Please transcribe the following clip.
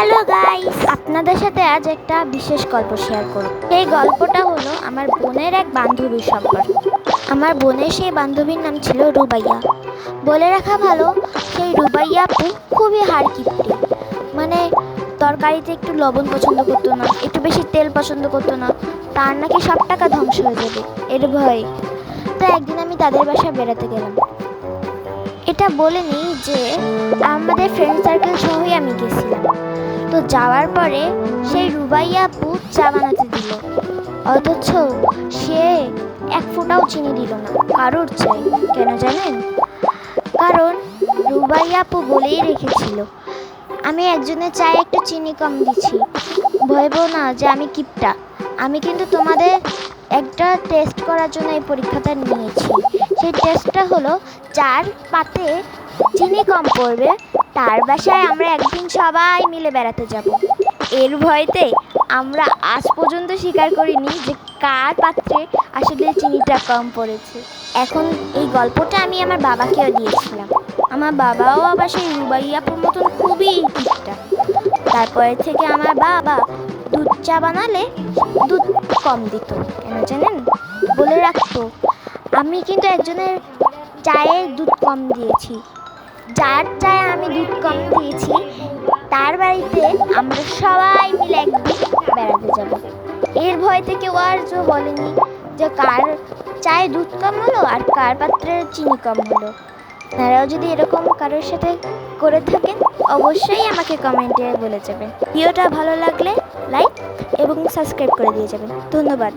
Hello guys, আপনাদের সাথে আজ একটা বিশেষ গল্প শেয়ার করব। এই গল্পটা হলো আমার বোনের এক বান্ধবীর সম্পর্কে। আমার বোনের সেই বান্ধবীর নাম ছিল রুবাইয়া। বলে রাখা ভালো, সেই রুবাইয়া আপু খুবই হাড়কিপ্টে। মানে তরকারিতে একটু লবণ পছন্দ করতো না, একটু বেশি তেল পছন্দ করতো না। তার নাকি সব টাকা ধ্বংস হয়ে যাবে এর ভয়ে। তো একদিন আমি তাদের বাসায় বেড়াতে গেলাম। এটা বলে নিই যে আমাদের ফ্রেন্ড সার্কেল সহই আমি গেছিলাম। তো যাওয়ার পরে সেই রুবাইয়া আপু চা বানাতে দিল, অথচ সে এক ফোঁটাও চিনি দিল না কারোর চাই। কেন জানেন? কারণ রুবাইয়া আপু বলেই রেখেছিল, আমি একজনের চায়ে একটু চিনি কম দিচ্ছি, ভেবো না যে আমি কিপটা। আমি কিন্তু তোমাদের একটা টেস্ট করার জন্য এই পরীক্ষাটা নিয়েছি। সেই টেস্টটা হলো, যার পাতে চিনি কম পড়বে তার বাসায় আমরা একদিন সবাই মিলে বেড়াতে যাব। এর ভয়তে আমরা আজ পর্যন্ত স্বীকার করিনি যে কার পাত্রে আসলে চিনিটা কম পড়েছে। এখন এই গল্পটা আমি আমার বাবাকেও দিয়েছিলাম। আমার বাবাও আবার সেই রুবাইয়াপুর মতন খুবই কিপটা। তারপরে থেকে আমার বাবা দুধ চা বানালে দুধ কম দিত। কেন জানেন? বলে রাখতো, আমি কিন্তু একজনের চায়ে দুধ কম দিয়েছি। যার চায়ে আমি দুধ কম দিয়েছি তার বাড়িতে আমরা সবাই মিলে একদিন বেড়াতে যাব। এর ভয় থেকে ও আর বলেনি যে কার চায়ে দুধ কম হলো আর কার পাত্রে চিনি কম হলো। আপনারাও যদি এরকম কারোর সাথে করে থাকেন অবশ্যই আমাকে কমেন্টে বলে যাবেন। ভিডিওটা ভালো লাগলে লাইক এবং সাবস্ক্রাইব করে দিয়ে যাবেন। ধন্যবাদ।